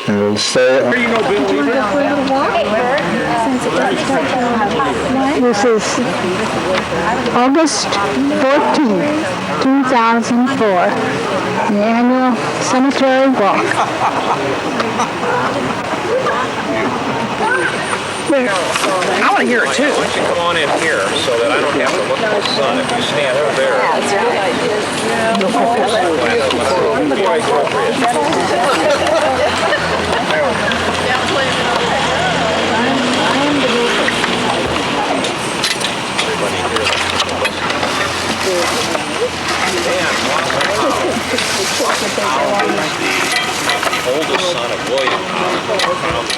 And so this is August 14th, 2004, the annual cemetery walk. I want to hear it too. Why don't you come on in here so that I don't have to look at the sun if you stand over there. Yeah, that's right. Everybody here. The oldest son of William Holland,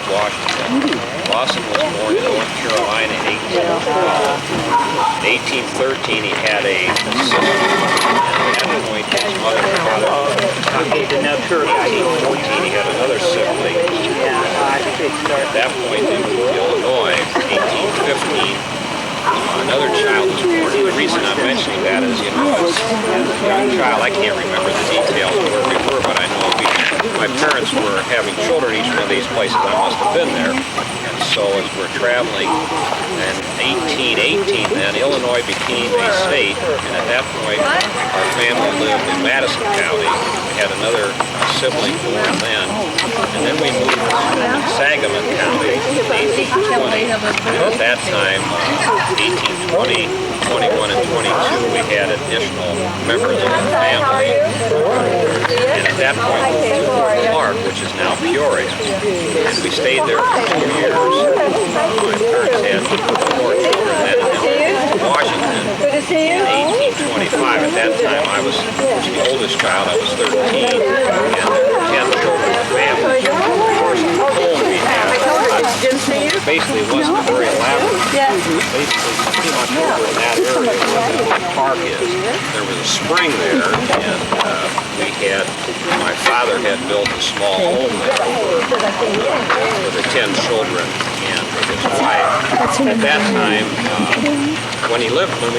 Washington. Lawson was born in North Carolina in 1812. In 1813, he had a sister. At that point, his mother and father. In 1814, he had another sibling. At that point, they moved to Illinois. 1815. Another child was born. The reason I'm mentioning that is, as a young child, I can't remember the details of where we were, but I know my parents were having children each one of these places. I must have been there. And so as we're traveling, in 1818 then, Illinois became a state, and at that point, our family lived in Madison County. We had another sibling born then, and then we moved to Sangamon County in 1820. And at that time, 1820, 21, and 22, we had additional members of the family. And at that point, we moved to Woolard, which is now Peoria. And we stayed there for 2 years. My parents had 4 children then in Washington in 1825. At that time, I was the oldest child. I was 13, and there were 10 children in the family. Of course, the home we had basically wasn't very elaborate. Basically, pretty much over in that area where the park is, there was a spring there, and my father had built a small home there for the 10 children and his wife. At that time, when we lived in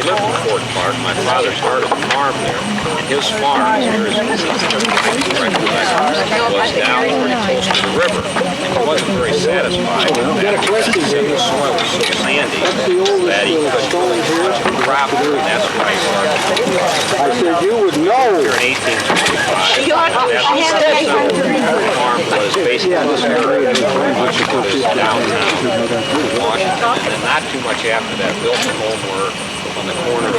Fort Clark, my father started a farm there, and his farm, was down pretty close to the river, and he wasn't very satisfied with that. He said the soil was so sandy that he couldn't really much of a crop, and that's why he started. I said you would know. Here in 1825, the farm was basically this area, much of it is downtown Washington, and then not too much after that, built a home where on the corner of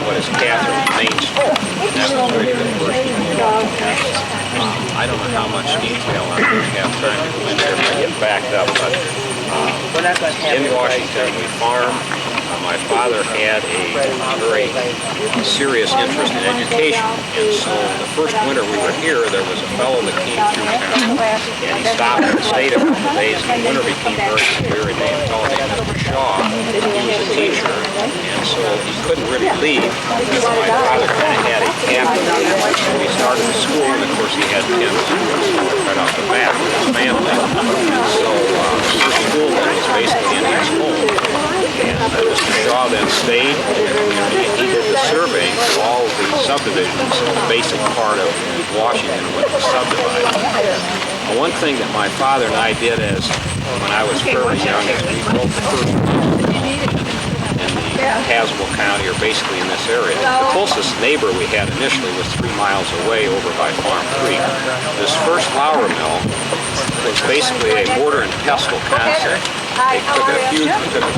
what is Catherine and Main Street, and that was really the first I don't know how much detail I'm going to have trying to go in there if I get backed up, but in Washington we farmed. My father had a very serious interest in education, and so the first winter we were here, there was a fellow that came through town, and he stopped and stayed a couple of days, and the winter became very severe, and named Mr. Shaw. He was a teacher, and so he couldn't really leave. My father kind of had a cabin, so we started the school, and of course he had 10 students right off the bat with his family, and so the school then was basically in his home. And Mr. Shaw then stayed, and he did the surveying of all the subdivisions, the basic part of Washington when it was subdivided. Well, one thing that my father and I did when I was fairly young is we built the first in the Haswell County, or basically in this area. The closest neighbor we had initially was 3 miles away over by Farm Creek. This first flour mill was basically a mortar and pestle concept. They took a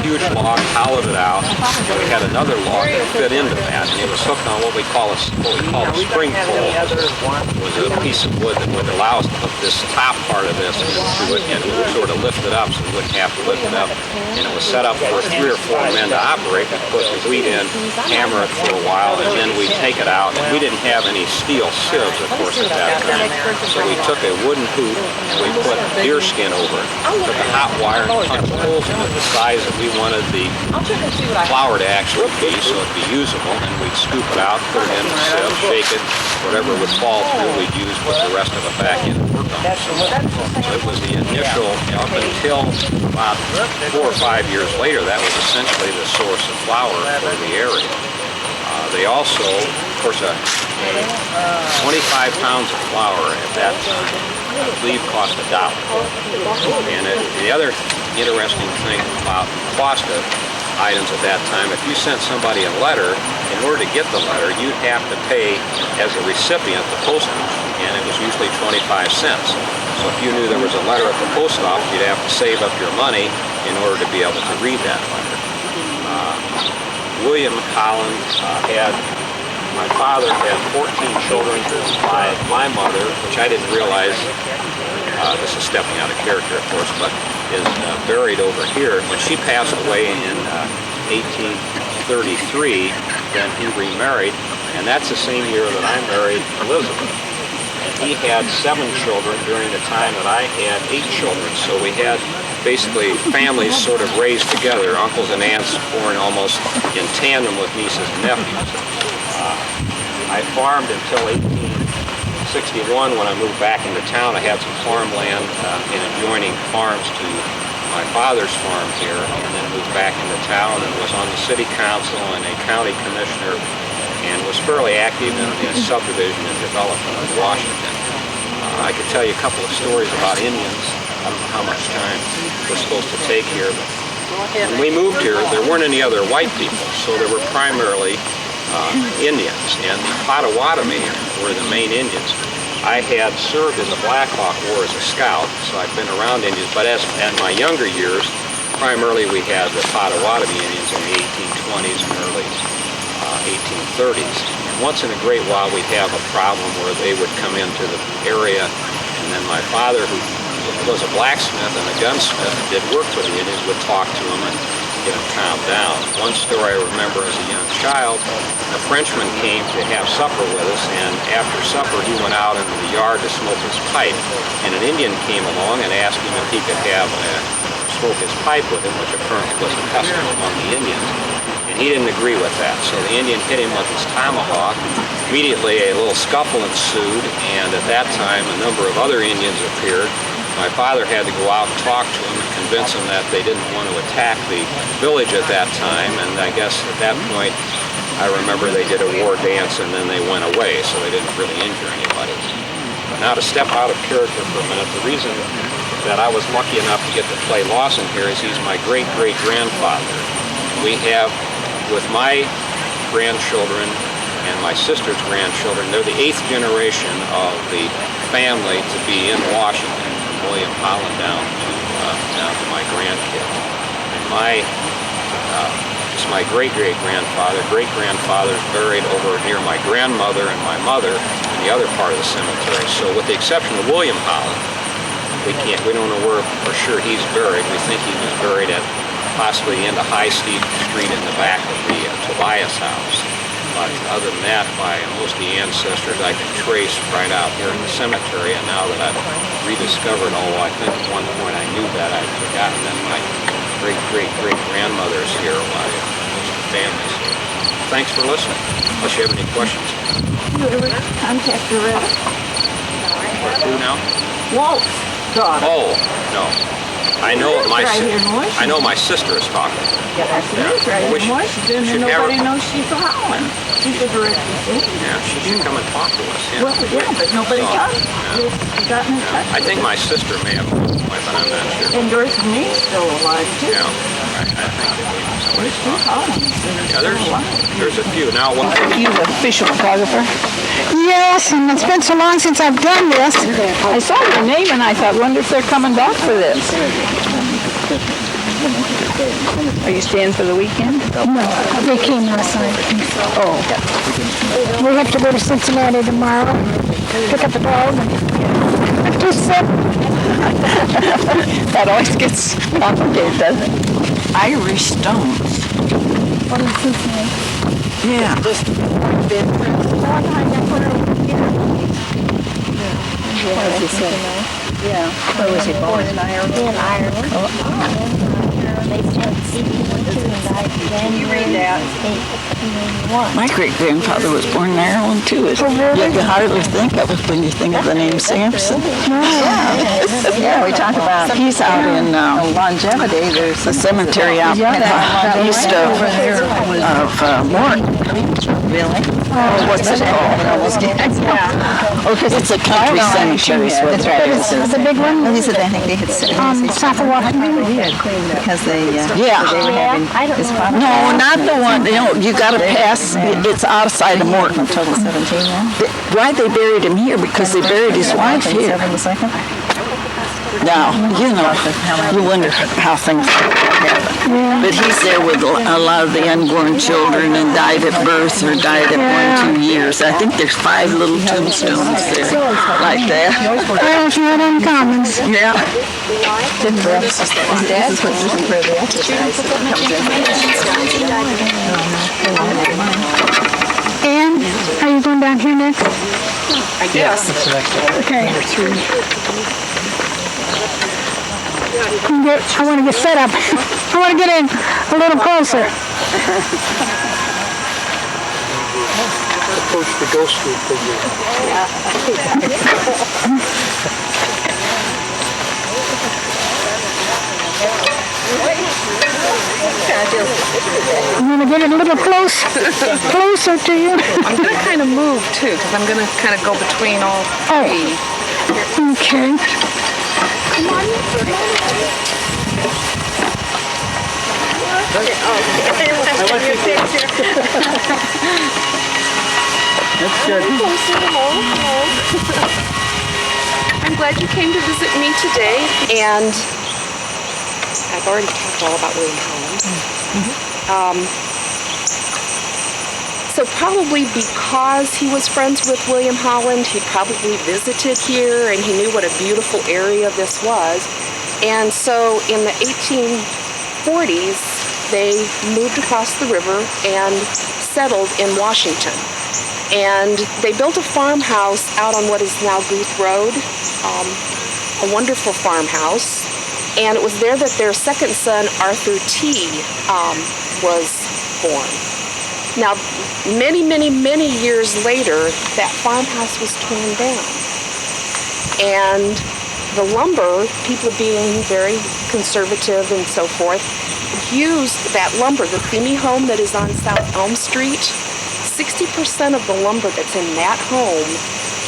huge log, hollowed it out, and we had another log that fit into that, and it was hooked on what we call a spring pole. It was a piece of wood that would allow us to hook this top part of this into it, and it would sort of lift it up so we wouldn't have to lift it up. And it was set up for 3 or 4 men to operate. We'd put the wheat in, hammer it for a while, and then we'd take it out. And we didn't have any steel sieves, of course, at that time. So we took a wooden hoop and we put deer skin over it. Took a hot wire and punched holes in it the size that we wanted the flour to actually be, so it'd be usable. And we'd scoop it out, put it in the sieve, shake it, whatever would fall through, we'd use, put the rest of it back in and work on it. So it was the initial, up until about 4 or 5 years later, that was essentially the source of flour for the area. They also, of course, 25 pounds of flour at that time I believe cost $1. And the other interesting thing about cost of items at that time, if you sent somebody a letter, in order to get the letter, you'd have to pay as a recipient the postage, and it was usually 25 cents. So if you knew there was a letter at the post office, you'd have to save up your money in order to be able to read that letter. William Holland my father had 14 children by my mother, which I didn't realize, this is stepping out of character of course, but is buried over here. When she passed away in 1833, then he remarried, and that's the same year that I married Elizabeth. And he had 7 children during the time that I had 8 children, so we had basically families sort of raised together, uncles and aunts born almost in tandem with nieces and nephews. I farmed until 1861 when I moved back into town. I had some farmland in adjoining farms to my father's farm here, and then moved back into town and was on the city council and a county commissioner, and was fairly active in subdivision and development of Washington. I could tell you a couple of stories about Indians. I don't know how much time we're supposed to take here, but when we moved here, there weren't any other white people, so there were primarily Indians, and the Potawatomi were the main Indians. I had served in the Black Hawk War as a scout, so I've been around Indians, but in my younger years, primarily we had the Potawatomi Indians in the 1820s and early 1830s. And once in a great while we'd have a problem where they would come into the area, and then my father, who was a blacksmith and a gunsmith and did work for the Indians, would talk to them and get them calmed down. One story I remember as a young child, a Frenchman came to have supper with us, and after supper he went out into the yard to smoke his pipe, and an Indian came along and asked him if he could smoke his pipe with him, which apparently was a custom among the Indians. And he didn't agree with that, so the Indian hit him with his tomahawk. Immediately a little scuffle ensued, and at that time a number of other Indians appeared. My father had to go out and talk to them and convince them that they didn't want to attack the village at that time, and I guess at that point I remember they did a war dance and then they went away, so they didn't really injure anybody. But now to step out of character for a minute, the reason that I was lucky enough to get to play Lawson here is he's my great-great-grandfather. We have, with my grandchildren and my sister's grandchildren, they're the 8th generation of the family to be in Washington, from William Holland down to my grandkids. And it's my great-great-grandfather is buried over near my grandmother and my mother in the other part of the cemetery. So with the exception of William Holland, we don't know where for sure he's buried. We think he was buried at possibly into High Street in the back of the Tobias house. But other than that, by most of the ancestors I can trace right out here in the cemetery, and now that I've rediscovered, although I think at one point I knew that, I'd forgotten that my great-great-great-grandmother is here, my family's here. Thanks for listening. Unless you have any questions. Contact the rest. Who now? Walt. Oh, no. I know my sister is talking. Yeah, that's right here. Should Nobody knows she's from Holland. She's a director. Yeah, she should come and talk to us. Yeah. Well, yeah, but nobody talks. Gotten in touch. I think my sister may have, but I'm not sure. And Doris and me's still alive too. Yeah, I think somebody's talking. Yeah, there's a few. Now, what? You the official photographer? Yes, and it's been so long since I've done this. I saw your name and I thought, wonder if they're coming back for this. Are you staying for the weekend? No, they came last night. Oh. We have to go to Cincinnati tomorrow, pick up the dog, and do That always gets complicated, doesn't it? Irish stones. What is his name? Yeah. What does he say? Yeah. Where was he born? In Ireland. In Ireland. Can you read that? My great-grandfather was born in Ireland, too. You can hardly think of it when you think of the name Sampson. Yeah, we talk about, he's out in Longevity. There's a cemetery out east of Morton. Really? What's it called? Oh, because it's a country cemetery. That's right. The big one? Well, he said I think they had said South of Washington. because they were Yeah. having his father. No, not the one. You got to pass. It's outside of Morton. Total 17 now. Why they buried him here? Because they buried his wife here. 7 the second. Now, you wonder how things happen. But he's there with a lot of the unborn children and died at birth or died at 1 or 2 years. I think there's 5 little tombstones there like that. Well, if you had any comments. Yeah. His dad's was looking for the exercise. And are you going down here next? I guess. Okay. I want to get set up. I want to get in a little closer. Approach the ghost group figure. I'm going to get it a little closer to you. I'm going to kind of move too, because I'm going to kind of go between all three. Okay. That's good. I'm glad you came to visit me today, and I've already talked all about William Holland. So probably because he was friends with William Holland, he probably visited here, and he knew what a beautiful area this was. And so in the 1840s, they moved across the river and settled in Washington. And they built a farmhouse out on what is now Guth Road, a wonderful farmhouse. And it was there that their second son, Arthur T., was born. Now, many, many, many years later, that farmhouse was torn down. And the lumber, people being very conservative and so forth, used that lumber. The Feeney home that is on South Elm Street, 60% of the lumber that's in that home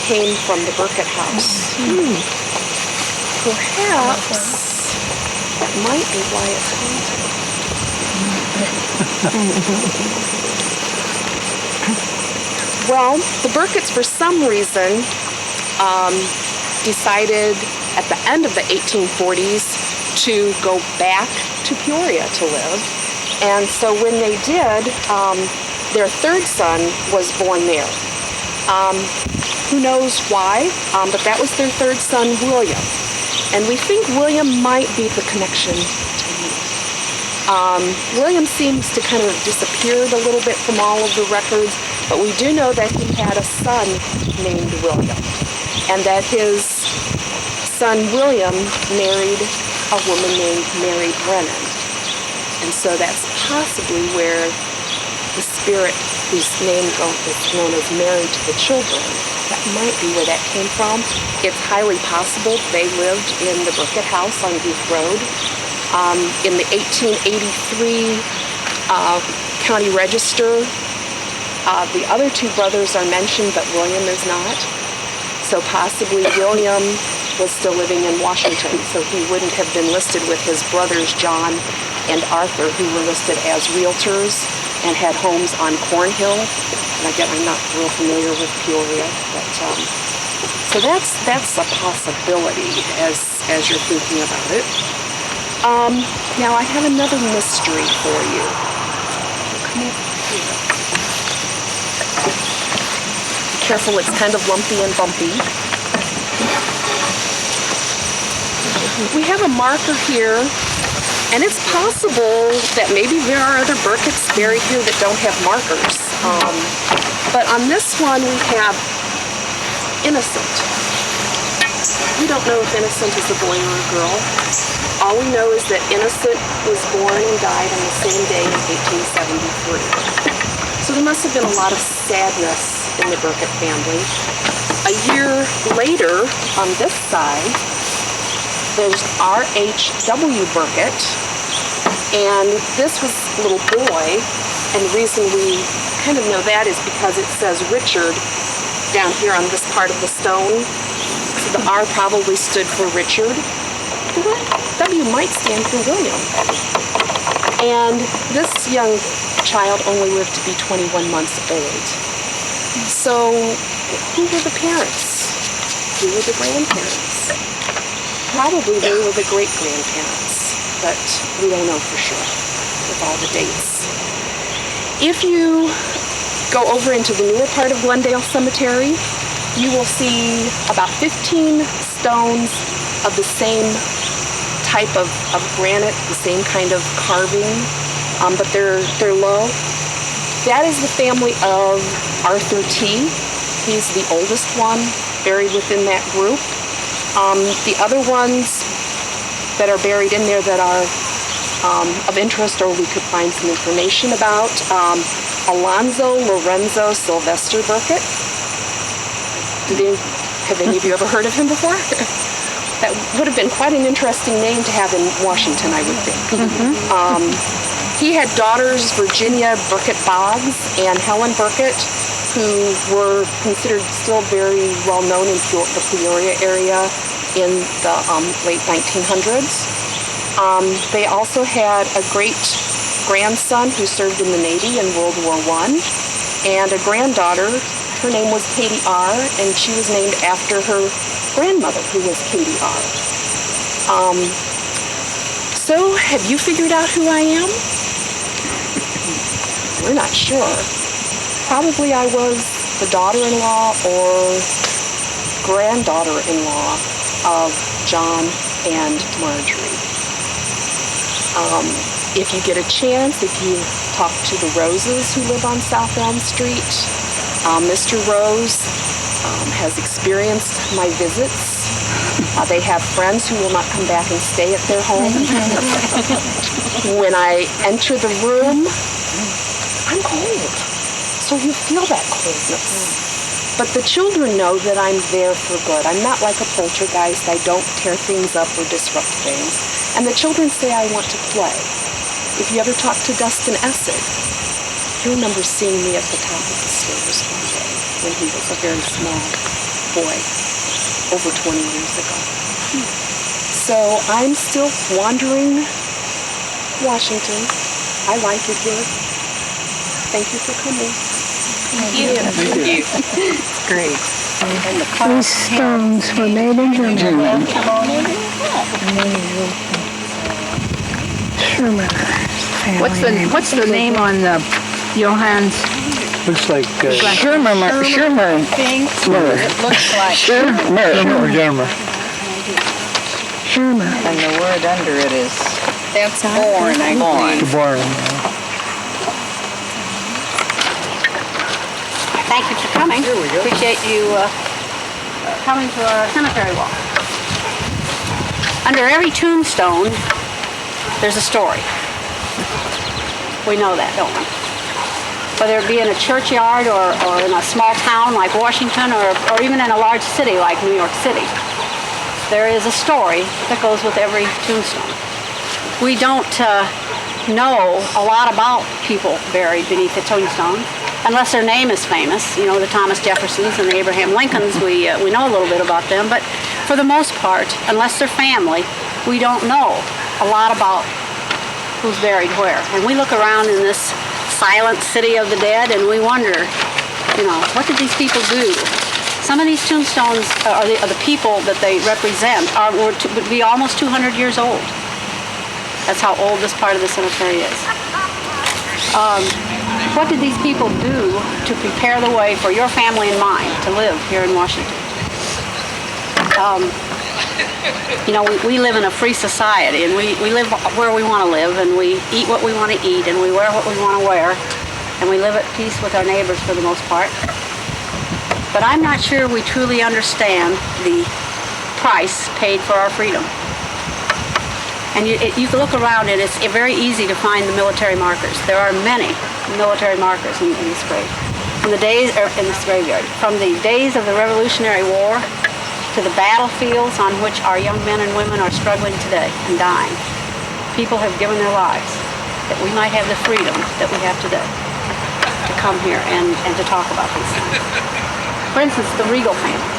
came from the Birkett house. Perhaps that might be why it's haunted. Well, the Birketts, for some reason, decided at the end of the 1840s to go back to Peoria to live. And so when they did, their third son was born there. Who knows why, but that was their third son, William. And we think William might be the connection to me. William seems to kind of have disappeared a little bit from all of the records, but we do know that he had a son named William, and that his son William married a woman named Mary Brennan. And so that's possibly where the spirit whose name is known as Mary to the Children, that might be where that came from. It's highly possible they lived in the Birkett house on Guth Road. In the 1883 county register, the other two brothers are mentioned, but William is not. So possibly William was still living in Washington, so he wouldn't have been listed with his brothers John and Arthur, who were listed as realtors and had homes on Cornhill. And again, I'm not real familiar with Peoria, but so that's a possibility as you're thinking about it. Now I have another mystery for you. Come over here. Be careful, it's kind of lumpy and bumpy. We have a marker here, and it's possible that maybe there are other Birketts buried here that don't have markers. But on this one we have Innocent. We don't know if Innocent is a boy or a girl. All we know is that Innocent was born and died on the same day in 1873. So there must have been a lot of sadness in the Birkett family. A year later, on this side, there's R.H.W. Birkett, and this was a little boy And the reason we kind of know that is because it says Richard down here on this part of the stone. So the R probably stood for Richard. The W might stand for William. And this young child only lived to be 21 months old. So who were the parents? Who were the grandparents? Probably they were the great-grandparents, but we don't know for sure with all the dates. If you go over into the newer part of Glendale Cemetery, you will see about 15 stones of the same type of granite, the same kind of carving, but they're low. That is the family of Arthur T. He's the oldest one, buried within that group. The other ones that are buried in there that are of interest or we could find some information about, Alonzo Lorenzo Sylvester Birkett. Have any of you ever heard of him before? That would have been quite an interesting name to have in Washington, I would think. He had daughters, Virginia Birkett Boggs and Helen Birkett, who were considered still very well known in the Peoria area in the late 1900s. They also had a great grandson who served in the Navy in World War I, and a granddaughter. Her name was Katie R., and she was named after her grandmother, who was Katie R. So, have you figured out who I am? We're not sure. Probably I was the daughter-in-law or granddaughter-in-law of John and Marjorie. If you get a chance, if you talk to the Roses who live on South Elm Street, Mr. Rose has experienced my visits. They have friends who will not come back and stay at their home. When I enter the room, I'm cold. So you feel that coldness. But the children know that I'm there for good. I'm not like a poltergeist. I don't tear things up or disrupt things. And the children say I want to play. If you ever talk to Dustin Essig, you remember seeing me at the top of the stairs one day when he was a very small boy, over 20 years ago. So I'm still wandering Washington. I like it here. Thank you for coming. Thank you. It's great. These stones were made in Germany. Sherman. What's the name on the Johann's? Looks like Shermer. It looks like Germer. Sherman. And the word under it is that's born. I believe. Born. Thank you for coming. Appreciate you coming to our cemetery walk. Under every tombstone, there's a story. We know that, don't we? Whether it be in a churchyard or in a small town like Washington or even in a large city like New York City, there is a story that goes with every tombstone. We don't know a lot about people buried beneath the tombstone unless their name is famous. You know, the Thomas Jeffersons and the Abraham Lincolns, we know a little bit about them, but for the most part, unless they're family, we don't know a lot about who's buried where. And we look around in this silent city of the dead and we wonder, you know, what did these people do? Some of these tombstones, or the people that they represent, would be almost 200 years old. That's how old this part of the cemetery is. What did these people do to prepare the way for your family and mine to live here in Washington? You know, we live in a free society, and we live where we want to live, and we eat what we want to eat, and we wear what we want to wear, and we live at peace with our neighbors for the most part. But I'm not sure we truly understand the price paid for our freedom. And you can look around, and it's very easy to find the military markers. There are many military markers in this grave. From the days, in this graveyard, from the days of the Revolutionary War to the battlefields on which our young men and women are struggling today and dying. People have given their lives that we might have the freedom that we have today. come here and to talk about these things. For instance, the Riegel family.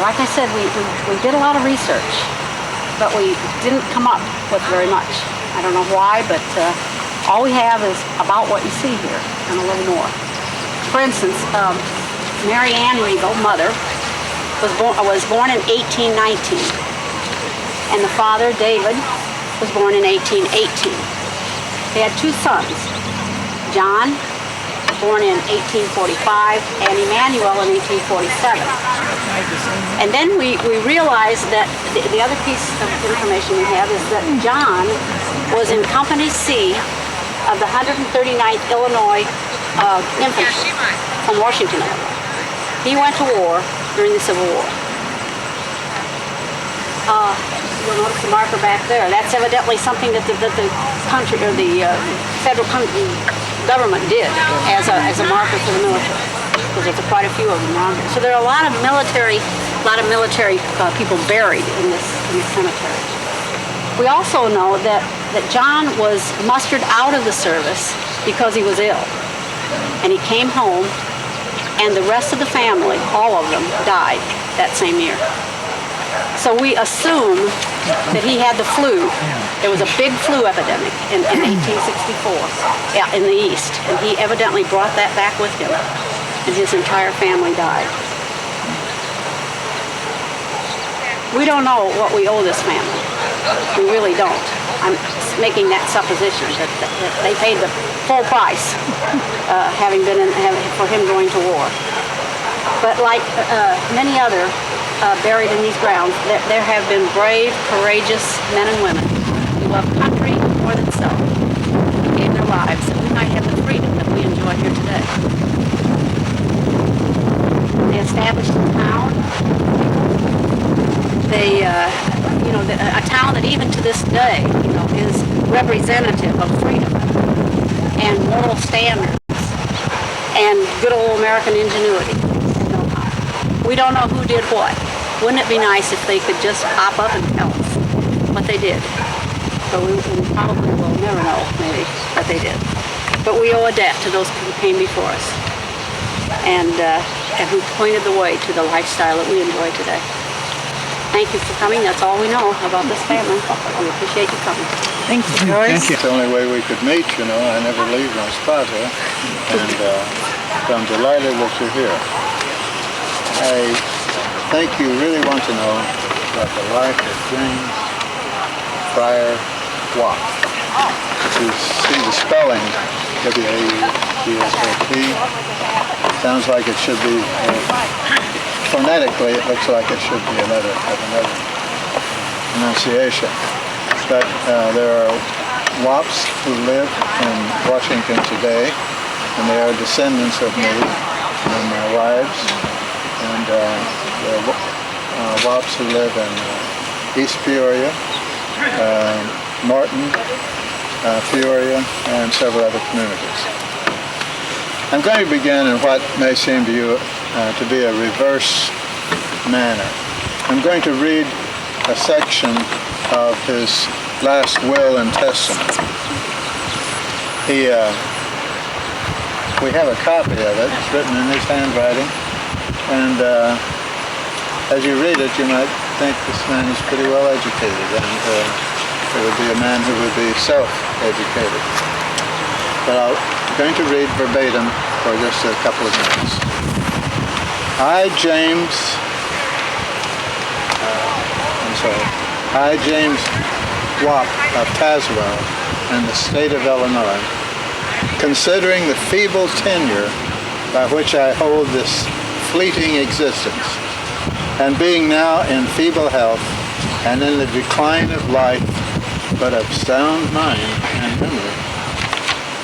Like I said, we did a lot of research, but we didn't come up with very much. I don't know why, but all we have is about what you see here and a little more. For instance, Mary Ann Riegel, mother, was born in 1819, and the father, David, was born in 1818. They had two sons, John, born in 1845, and Emmanuel in 1847. And then we realized that the other piece of information we have is that John was in Company C of the 139th Illinois Infantry from Washington, Illinois. He went to war during the Civil War. You'll notice the marker back there. That's evidently something that the country or the federal government did as a marker for the military, because there's quite a few of them around here. So there are a lot of military people buried in this cemetery. We also know that John was mustered out of the service because he was ill, and he came home, and the rest of the family, all of them, died that same year. So we assume that he had the flu. There was a big flu epidemic in 1864 in the East, and he evidently brought that back with him, and his entire family died. We don't know what we owe this family. We really don't. I'm making that supposition that they paid the full price for him going to war. But like many other buried in these grounds, there have been brave, courageous men and women who love country more than self, who gave their lives that we might have the freedom that we enjoy here today. They established a town. A town that even to this day, is representative of freedom and moral standards and good old American ingenuity. We don't know who did what. Wouldn't it be nice if they could just pop up and tell us what they did? But we probably will never know, maybe, what they did. But we owe a debt to those who came before us and who pointed the way to the lifestyle that we enjoy today. Thank you for coming. That's all we know about this family. We appreciate you coming. Thank you, Joyce. It's the only way we could meet, I never leave my spot here. And I'm delighted that you're here. I think you really want to know about the life of James Friar Waughop. You see the spelling, W-A-U-G-H-O-P. Sounds like it should be, phonetically it looks like it should be another pronunciation. But there are Waughop's who live in Washington today, and they are descendants of me and my wives. And there are Waughop's who live in East Peoria, Norton, Peoria, and several other communities. I'm going to begin in what may seem to you to be a reverse manner. I'm going to read a section of his last will and testament. We have a copy of it. It's written in his handwriting. And as you read it, you might think this man is pretty well educated, and it would be a man who would be self-educated. But I'm going to read verbatim for just a couple of minutes. I, James Waughop of Tazewell in the state of Illinois, considering the feeble tenure by which I hold this fleeting existence, and being now in feeble health and in the decline of life, but of sound mind and memory,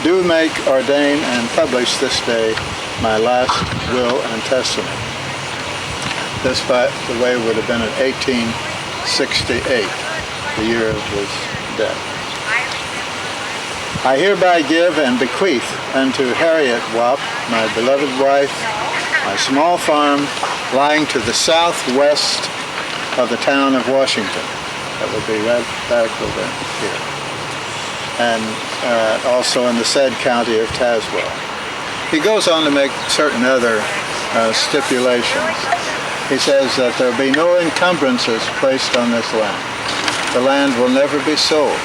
do make, ordain, and publish this day my last will and testament. This, by the way, would have been in 1868, the year of his death. I hereby give and bequeath unto Harriet Waughop, my beloved wife, my small farm lying to the southwest of the town of Washington. That would be right back over here. and also in the said county of Tazewell. He goes on to make certain other stipulations. He says that there will be no encumbrances placed on this land. The land will never be sold.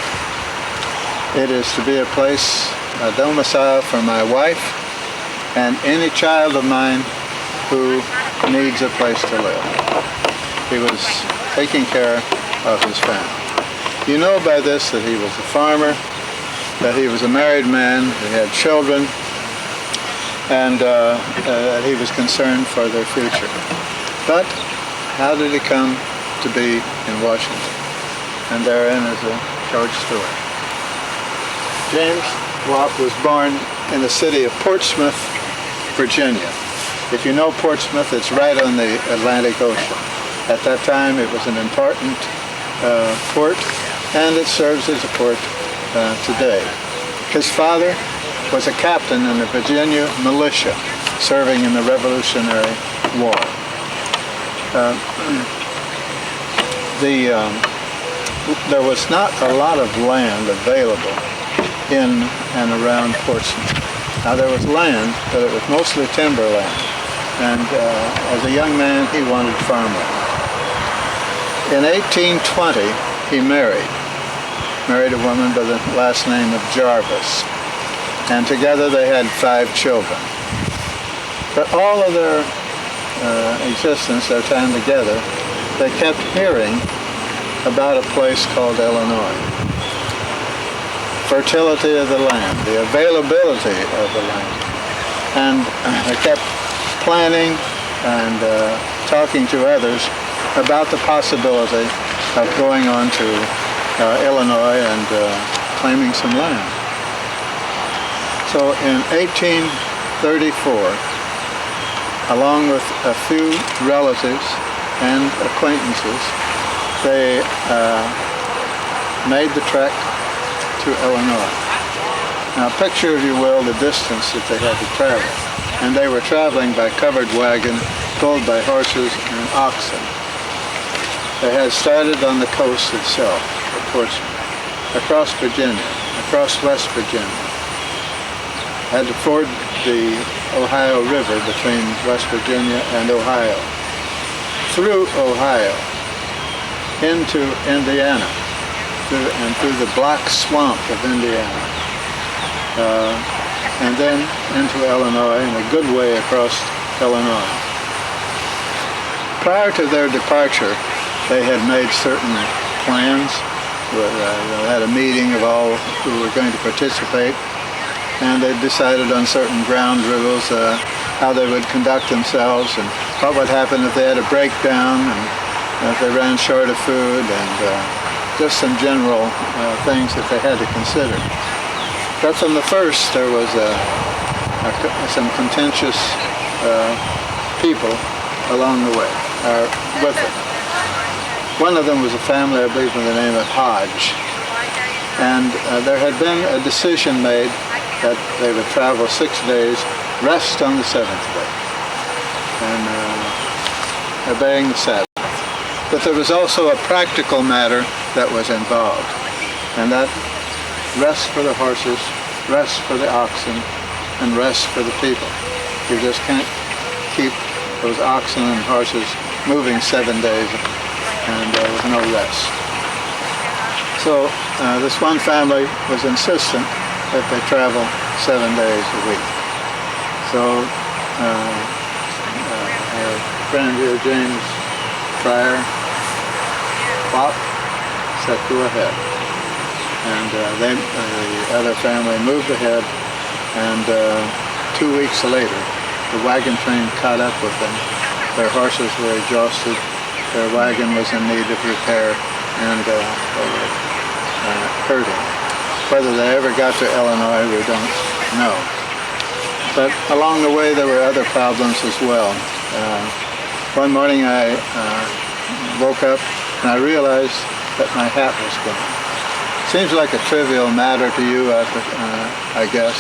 It is to be a place, a domicile for my wife and any child of mine who needs a place to live. He was taking care of his family. You know by this that he was a farmer, that he was a married man, he had children, and that he was concerned for their future. But how did he come to be in Washington? And therein is a short story. James Waughop was born in the city of Portsmouth, Virginia. If you know Portsmouth, it's right on the Atlantic Ocean. At that time, it was an important port, and it serves as a port today. His father was a captain in the Virginia militia, serving in the Revolutionary War. There was not a lot of land available in and around Portsmouth. Now there was land, but it was mostly timberland. And as a young man, he wanted farmland. In 1820, he married a woman by the last name of Jarvis. And together they had 5 children. But all of their existence, their time together, they kept hearing about a place called Illinois. Fertility of the land, the availability of the land. And they kept planning and talking to others about the possibility of going on to Illinois and claiming some land. So in 1834, along with a few relatives and acquaintances, they made the trek to Illinois. Now picture, if you will, the distance that they had to travel. And they were traveling by covered wagon pulled by horses and oxen. They had started on the coast itself, at Portsmouth, across Virginia, across West Virginia. Had to ford the Ohio River between West Virginia and Ohio, through Ohio, into Indiana, and through the Black Swamp of Indiana, and then into Illinois, and a good way across Illinois. Prior to their departure, they had made certain plans. They had a meeting of all who were going to participate, and they decided on certain ground rules, how they would conduct themselves, and what would happen if they had a breakdown, and if they ran short of food, and just some general things that they had to consider. But from the first, there was some contentious people along the way, with it. One of them was a family, I believe, by the name of Hodge. And there had been a decision made that they would travel 6 days, rest on the 7th day, and obeying the Sabbath. But there was also a practical matter that was involved, and that rest for the horses, rest for the oxen, and rest for the people. You just can't keep those oxen and horses moving 7 days, and there was no rest. So this one family was insistent that they travel 7 days a week. So our friend here, James Pryor, Waughop, said go ahead. And the other family moved ahead, and 2 weeks later, the wagon train caught up with them. Their horses were exhausted, their wagon was in need of repair, and they were hurting. Whether they ever got to Illinois, we don't know. But along the way, there were other problems as well. One morning I woke up and I realized that my hat was gone. Seems like a trivial matter to you, I guess,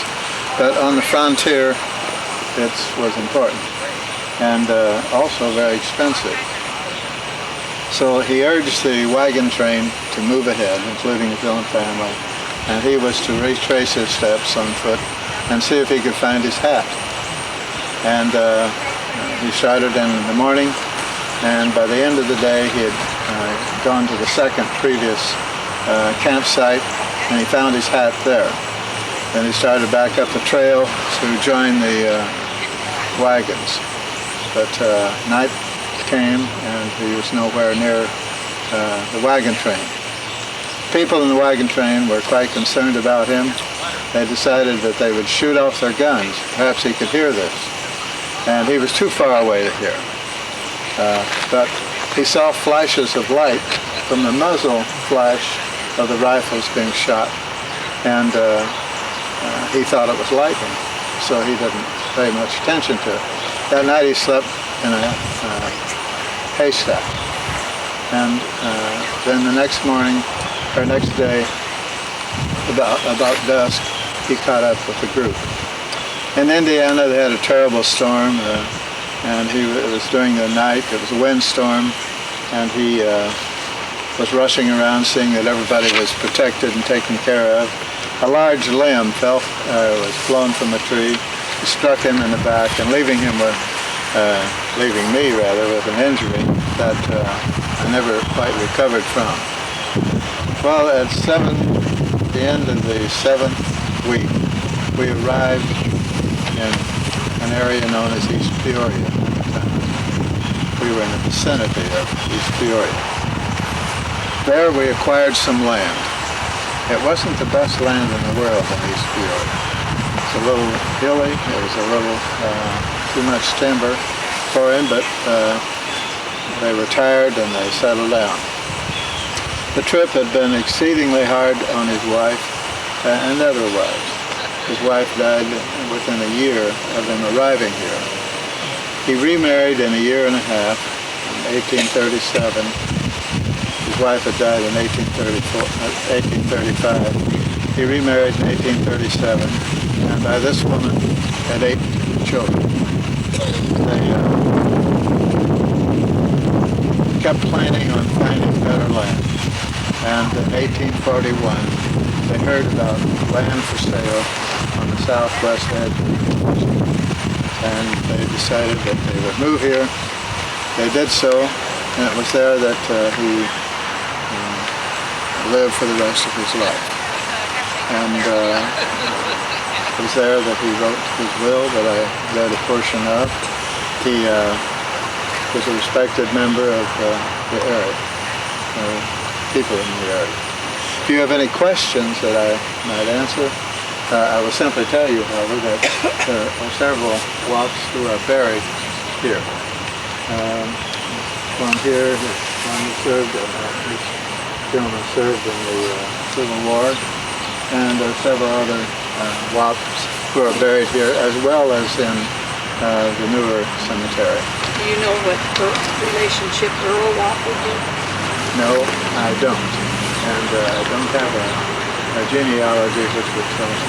but on the frontier, it was important and also very expensive. So he urged the wagon train to move ahead, including his own family, and he was to retrace his steps on foot and see if he could find his hat. And he started in the morning, and by the end of the day he had gone to the second previous campsite, and he found his hat there. Then he started back up the trail to join the wagons. But night came and he was nowhere near the wagon train. People in the wagon train were quite concerned about him. They decided that they would shoot off their guns. Perhaps he could hear this. And he was too far away to hear. But he saw flashes of light from the muzzle flash of the rifles being shot. And he thought it was lightning, so he didn't pay much attention to it. That night he slept in a haystack. And then the next morning, or next day, about dusk, he caught up with the group. In Indiana, they had a terrible storm, and it was during the night. It was a windstorm, and he was rushing around, seeing that everybody was protected and taken care of. A large limb was blown from a tree, struck him in the back, and leaving me with an injury that I never quite recovered from. Well, at the end of the 7th week, we arrived in an area known as East Peoria. We were in the vicinity of East Peoria. There we acquired some land. It wasn't the best land in the world in East Peoria. It's a little hilly. There was a little too much timber for him, but they retired and they settled down. The trip had been exceedingly hard on his wife and other wives. His wife died within a year of them arriving here. He remarried in a year and a half, in 1837. His wife had died in 1835. He remarried in 1837, and by this woman had 8 children. They kept planning on finding better land. And in 1841, they heard about land for sale on the southwest edge of Washington. And they decided that they would move here. They did so, and it was there that he lived for the rest of his life. And it was there that he wrote his will that I read a portion of. He was a respected member of the area. People in the area. If you have any questions that I might answer, I will simply tell you, however, that there are several Waughs who are buried here. One here, one who served, this gentleman served in the Civil War, and there are several other Waughs who are buried here, as well as in the newer cemetery. Do you know what relationship Earl Waughop would be? No, I don't. And I don't have a genealogy which would tell me.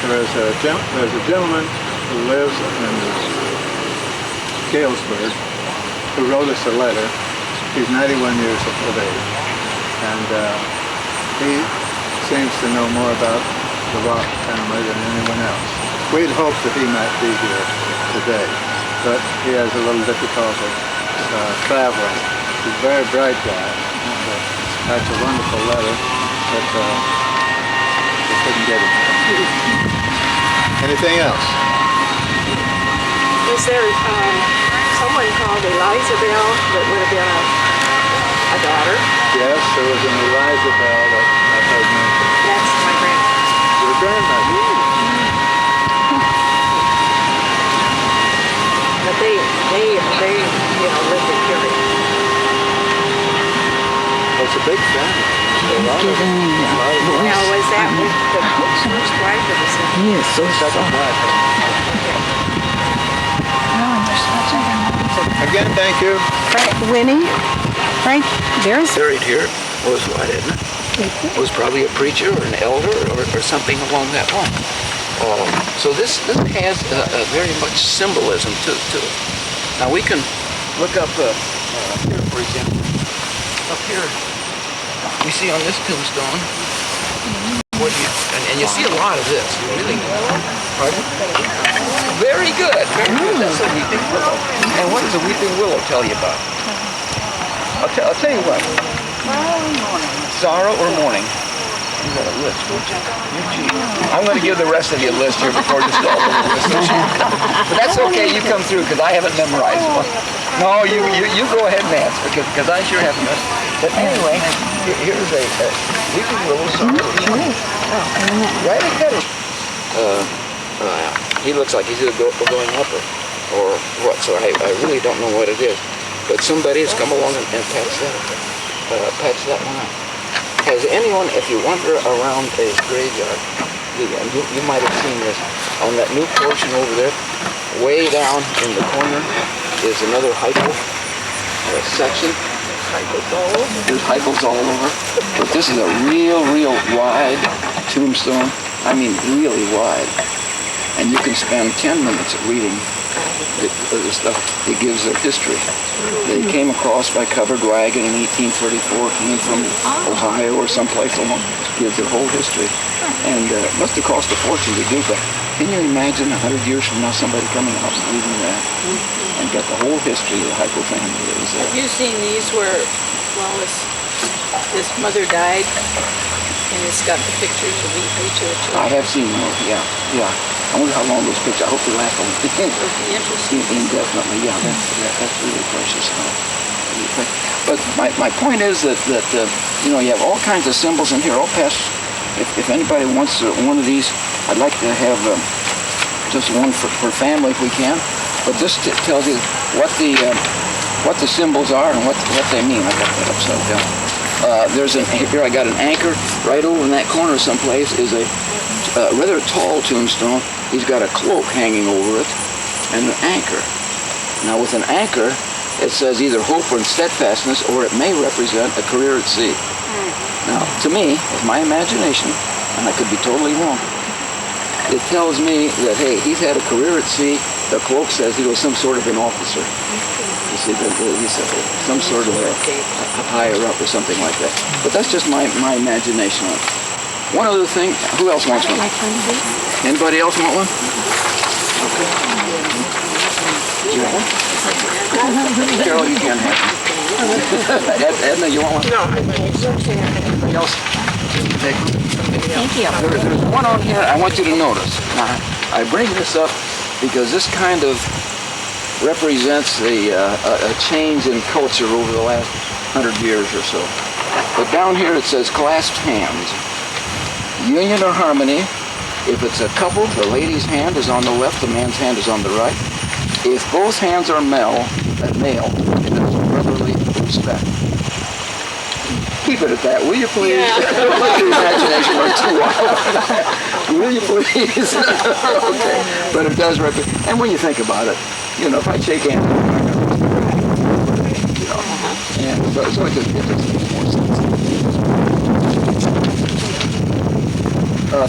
There's a gentleman who lives in Galesburg who wrote us a letter. He's 91 years of age. And he seems to know more about the Waughop family than anyone else. We'd hoped that he might be here today, but he has a little difficulty traveling. He's a very bright guy, and that's a wonderful letter, but we couldn't get him. Anything else? Was there someone called Elizabeth that would have been a daughter? Yes, there was an Elizabeth that I heard mentioned. That's my grandmother. Your grandmother? But they lived in Peoria. It's a big family. Now, was that with the first wife or the second? He is so Second wife. Again, thank you. Frank, there's Buried here was what, isn't it? Was probably a preacher or an elder or something along that line. So this has a very much symbolism to it. Now we can look up here, for example. Up here, we see on this tombstone And you see a lot of this. You really do. Pardon? Very good. Very good. That's a weeping willow. And what does a weeping willow tell you about? I'll tell you what. Sorrow or mourning? You got a list, don't you? I'm going to give the rest of you a list here before just all the list. But that's okay. You come through because I haven't memorized one. No, you go ahead and answer because I sure haven't. But anyway, here's a weeping willow sorrow. Right ahead. He looks like he's either going up or what. So I really don't know what it is. But somebody has come along and patched that one up. Has anyone, if you wander around a graveyard, you might have seen this, on that new portion over there, way down in the corner is another hypo section. There's hypos all over. But this is a real wide tombstone. I mean, really wide. And you can spend 10 minutes reading the stuff. It gives their history. They came across by covered wagon in 1834, came from Ohio or someplace along. Gives their whole history. And it must have cost a fortune to do that. Can you imagine 100 years from now somebody coming out and reading that and got the whole history of the Hypo family? Have you seen these where, well, this mother died and it's got the pictures of each of the children? I have seen them, yeah. I wonder how long those pictures, I hope they last long. Interesting. Indefinitely, yeah, that's really precious. But my point is that you know, you have all kinds of symbols in here. I'll pass, if anybody wants one of these, I'd like to have just one for family if we can. But this tells you what the symbols are and what they mean. I got that upside down. Here I got an anchor right over in that corner someplace is a rather tall tombstone. He's got a cloak hanging over it and an anchor. Now with an anchor, it says either hope or steadfastness, or it may represent a career at sea. Now, to me, with my imagination, and I could be totally wrong, it tells me that, hey, he's had a career at sea. The cloak says he was some sort of an officer. You see, he's some sort of a higher up or something like that. But that's just my imagination on it. One other thing, who else wants one? Anybody else want one? Okay. You want one? Carol, you can have one. Edna, you want one? No. Anybody else? Take one. Thank you. There's one on here I want you to notice. Now, I bring this up because this kind of represents a change in culture over the last 100 years or so. But down here it says clasped hands. Union or harmony. If it's a couple, the lady's hand is on the left, the man's hand is on the right. If both hands are male, then it's brotherly respect. Keep it at that, will you please? Don't let your imagination run too wild. Will you please? Okay. But it does represent, and when you think about it, you know, if I shake hands, you know, and so it just makes more sense.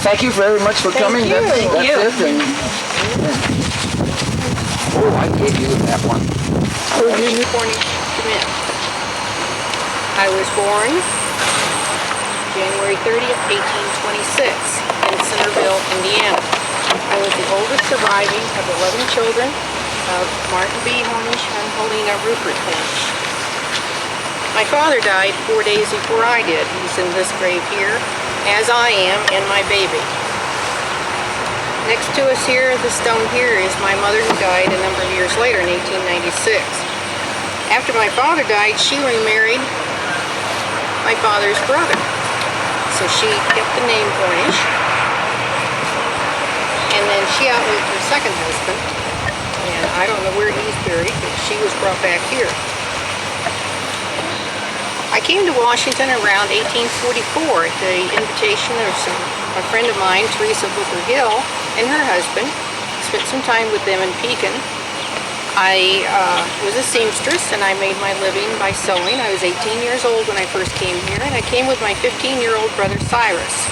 Thank you very much for coming. That's it. And, oh, I gave you that one. Hornish-Dement. I was born January 30th, 1826 in Centerville, Indiana. I was the oldest surviving of 11 children of Martin B. Hornish and Helena Rupert Hornish. My father died 4 days before I did. He's in this grave here, as I am, and my baby. Next to us here, the stone here, is my mother who died a number of years later in 1896. After my father died, she remarried my father's brother. So she kept the name Hornish. And then she outlived her second husband. And I don't know where he's buried, but she was brought back here. I came to Washington around 1844 at the invitation of a friend of mine, Teresa Booker Hill, and her husband. Spent some time with them in Pekin. I was a seamstress and I made my living by sewing. I was 18 years old when I first came here, and I came with my 15-year-old brother Cyrus.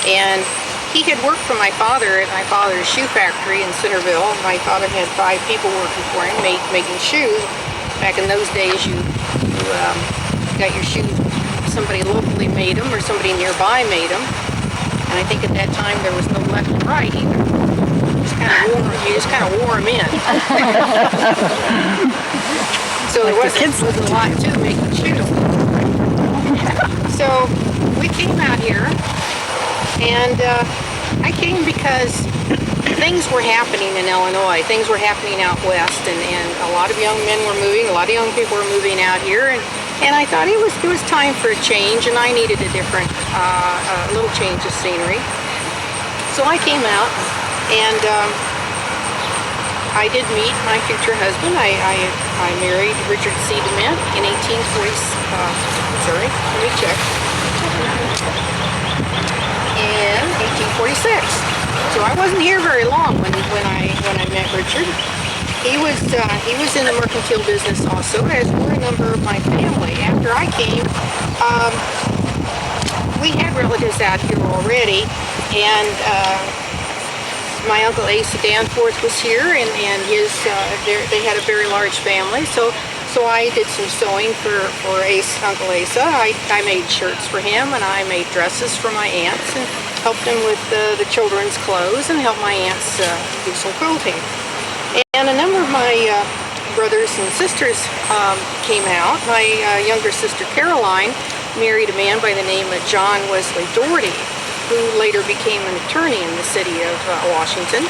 And he had worked for my father at my father's shoe factory in Centerville. My father had 5 people working for him making shoes. Back in those days, you got your shoes, somebody locally made them or somebody nearby made them. And I think at that time there was no left and right either. You just kind of wore them in. So there was a lot to making shoes. So we came out here, and I came because things were happening in Illinois. Things were happening out west, and a lot of young men were moving. A lot of young people were moving out here, and I thought it was time for a change, and I needed a different, little change of scenery. So I came out, and I did meet my future husband. I married Richard C. Dement in 1840. Sorry, let me check. In 1846. So I wasn't here very long when I met Richard. He was in the mercantile business also, as were a number of my family. After I came, we had relatives out here already, and my uncle Asa Danforth was here, and they had a very large family. So I did some sewing for Uncle Asa. I made shirts for him, and I made dresses for my aunts, and helped them with the children's clothes, and helped my aunts do some quilting. And a number of my brothers and sisters came out. My younger sister Caroline married a man by the name of John Wesley Doherty, who later became an attorney in the city of Washington.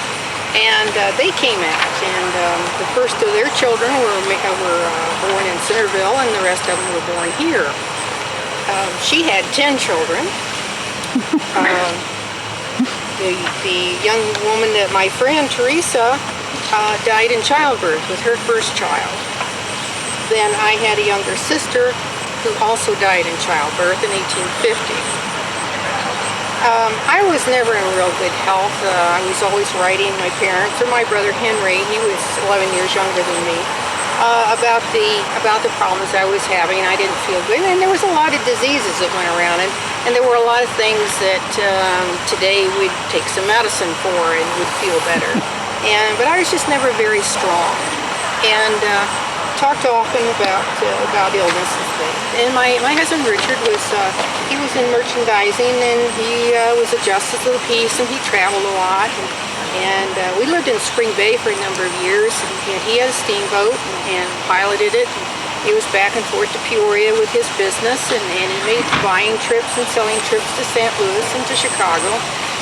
And they came out, and the first of their children were born in Centerville, and the rest of them were born here. She had 10 children. The young woman that my friend Teresa died in childbirth with her first child. Then I had a younger sister who also died in childbirth in 1850. I was never in real good health. I was always writing my parents, or my brother Henry, he was 11 years younger than me, about the problems I was having. I didn't feel good, and there was a lot of diseases that went around, and there were a lot of things that today we'd take some medicine for and would feel better. But I was just never very strong, and talked often about illness and things. And my husband Richard was in merchandising, and he was a justice of the peace, and he traveled a lot. And we lived in Spring Bay for a number of years, and he had a steamboat and piloted it. He was back and forth to Peoria with his business, and he made buying trips and selling trips to St. Louis and to Chicago.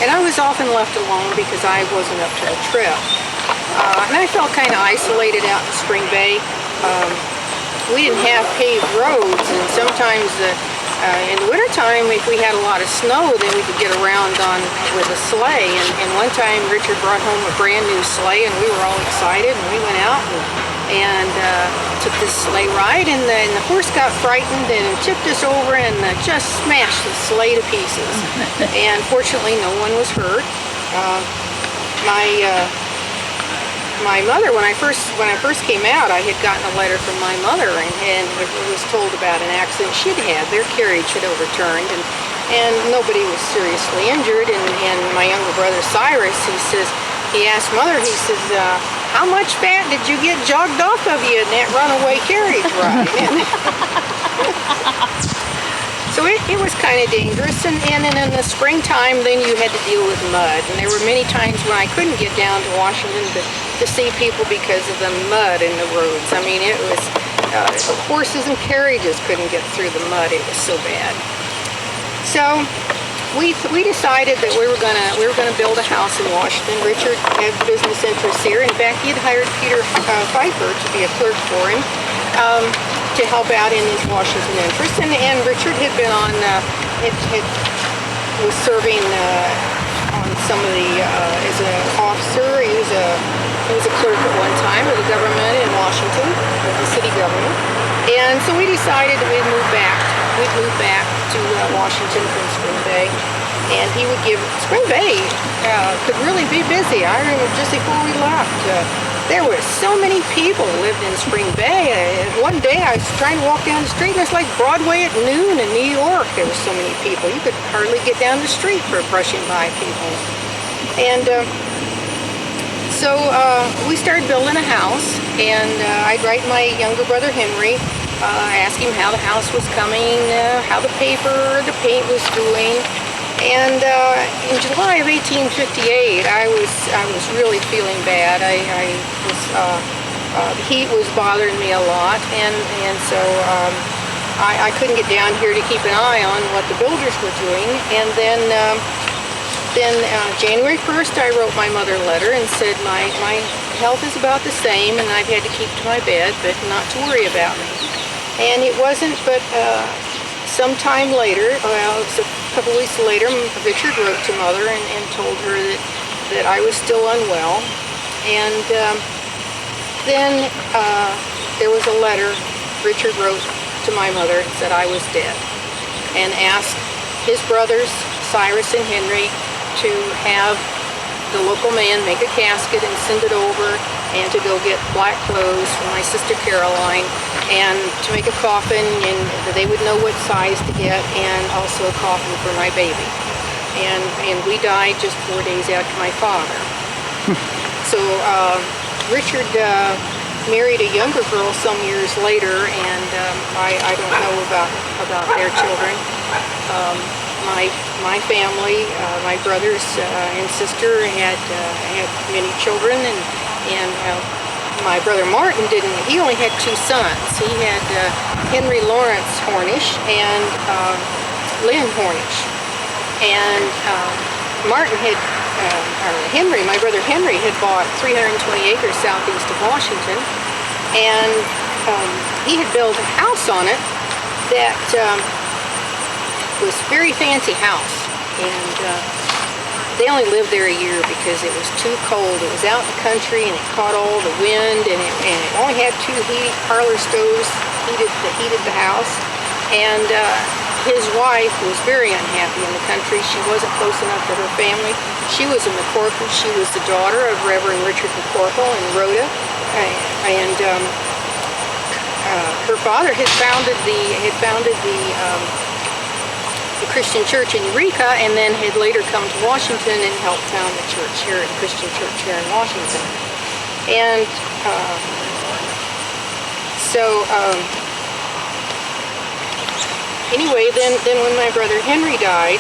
And I was often left alone because I wasn't up to the trip. And I felt kind of isolated out in Spring Bay. We didn't have paved roads, and sometimes in the wintertime, if we had a lot of snow, then we could get around with a sleigh. And one time Richard brought home a brand new sleigh, and we were all excited, and we went out and took this sleigh ride, and the horse got frightened and tipped us over and just smashed the sleigh to pieces. And fortunately, no one was hurt. My mother, when I first came out, I had gotten a letter from my mother, and it was told about an accident she'd had. Their carriage had overturned, and nobody was seriously injured. And my younger brother Cyrus, he asked Mother, he says, how much fat did you get jogged off of you in that runaway carriage ride? So it was kind of dangerous, and in the springtime, then you had to deal with mud. And there were many times when I couldn't get down to Washington to see people because of the mud in the roads. I mean, it was horses and carriages couldn't get through the mud. It was so bad. So we decided that we were gonna build a house in Washington. Richard had business interests here. In fact, he had hired Peter Pfeiffer to be a clerk for him. To help out in his Washington interests, and Richard had been was serving on some of the as an officer. He was a clerk at one time of the government in Washington, of the city government, and so we decided that we'd move back to Washington from Spring Bay, and he would give Spring Bay could really be busy. I remember just before we left. There were so many people who lived in Spring Bay. One day I was trying to walk down the street, and it's like Broadway at noon in New York. There were so many people. You could hardly get down the street for brushing by people. And so we started building a house, and I'd write my younger brother Henry, ask him how the house was coming, how the paint was doing. And in July of 1858, I was really feeling bad. The heat was bothering me a lot, and so I couldn't get down here to keep an eye on what the builders were doing. And then January 1st, I wrote my mother a letter and said my health is about the same, and I've had to keep to my bed, but not to worry about me. And it wasn't but sometime later, well, it was a couple weeks later, Richard wrote to Mother and told her that I was still unwell. And then there was a letter Richard wrote to my mother and said I was dead, and asked his brothers, Cyrus and Henry, to have the local man make a casket and send it over, and to go get black clothes for my sister Caroline, and to make a coffin, and they would know what size to get, and also a coffin for my baby. And we died just 4 days after my father. So Richard married a younger girl some years later, and I don't know about their children. My family, my brothers and sister had many children, and my brother Martin didn't. He only had 2 sons. He had Henry Lawrence Hornish and Lynn Hornish. And Martin had, or Henry, my brother Henry, had bought 320 acres southeast of Washington, and he had built a house on it that was a very fancy house, and they only lived there a year because it was too cold. It was out in the country, and it caught all the wind, and it only had 2 parlor stoves that heated the house. And his wife was very unhappy in the country. She wasn't close enough to her family. She was a McCorkle. She was the daughter of Reverend Richard McCorkle and Rhoda, and her father had founded the Christian church in Eureka, and then had later come to Washington and helped found the church here, the Christian church here in Washington. And anyway, then when my brother Henry died,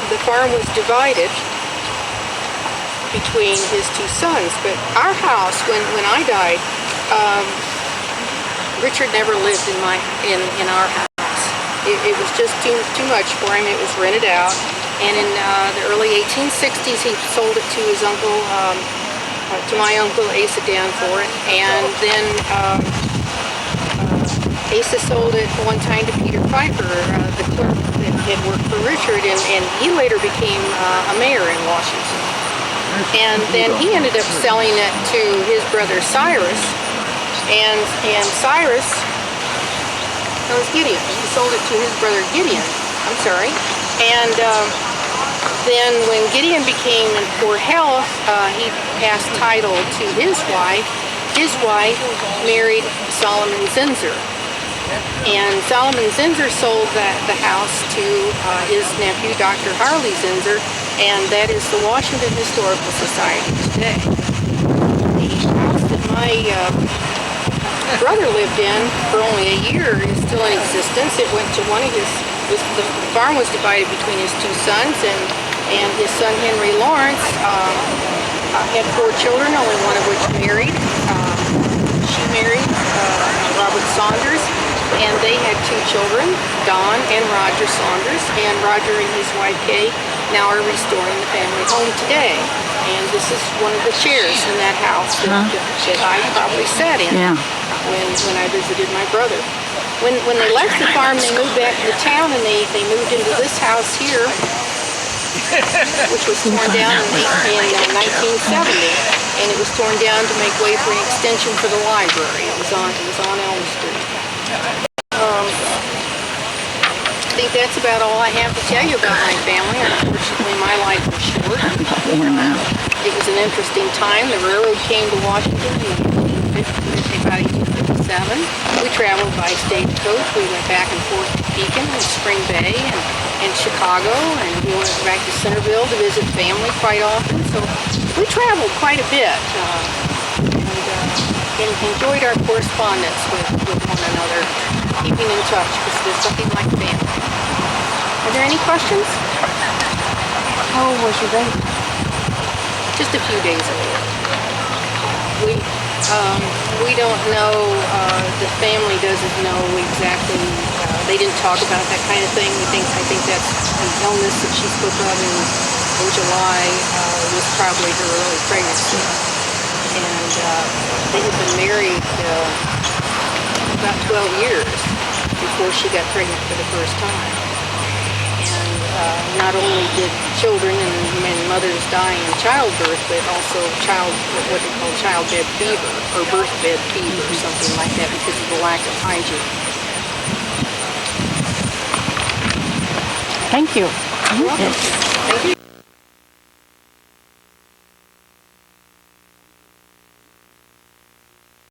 the farm was divided between his 2 sons. But our house, when I died, Richard never lived in our house. It was just too much for him. It was rented out, and in the early 1860s, he sold it to his uncle, to my uncle Asa Danforth, and then Asa sold it one time to Peter Pfeiffer, the clerk that had worked for Richard, and he later became a mayor in Washington. And then he ended up selling it to his brother Cyrus, and Cyrus. That was Gideon. He sold it to his brother Gideon. I'm sorry. And then when Gideon became in poor health, he passed title to his wife. His wife married Solomon Zinser. And Solomon Zinser sold the house to his nephew, Dr. Harley Zinser, and that is the Washington Historical Society today. The house that my brother lived in for only a year is still in existence. It went to one of the farm was divided between his 2 sons, and his son Henry Lawrence had 4 children, only one of which married. She married Robert Saunders, and they had 2 children, Don and Roger Saunders, and Roger and his wife Kay now are restoring the family home today. And this is one of the chairs in that house that I probably sat in. Yeah. When I visited my brother. When they left the farm, they moved back to the town, and they moved into this house here, which was torn down in 1970, and it was torn down to make way for an extension for the library. It was on Elm Street. I think that's about all I have to tell you about my family. Unfortunately, my life was short. It was an interesting time. The railroad came to Washington in about 1857. We traveled by stagecoach. We went back and forth to Pekin and Spring Bay and Chicago, and we went back to Centerville to visit family quite often. So we traveled quite a bit and enjoyed our correspondence with one another, keeping in touch, because there's something like family. Are there any questions? How old was your baby? Just a few days old. We don't know, the family doesn't know exactly, they didn't talk about that kind of thing. I think that's an illness that she spoke of in July, was probably her early pregnancy. And they had been married about 12 years before she got pregnant for the first time. And not only did children and mothers die in childbirth, but also what they call childbed fever or birthbed fever or something like that because of the lack of hygiene. Thank you. You're welcome.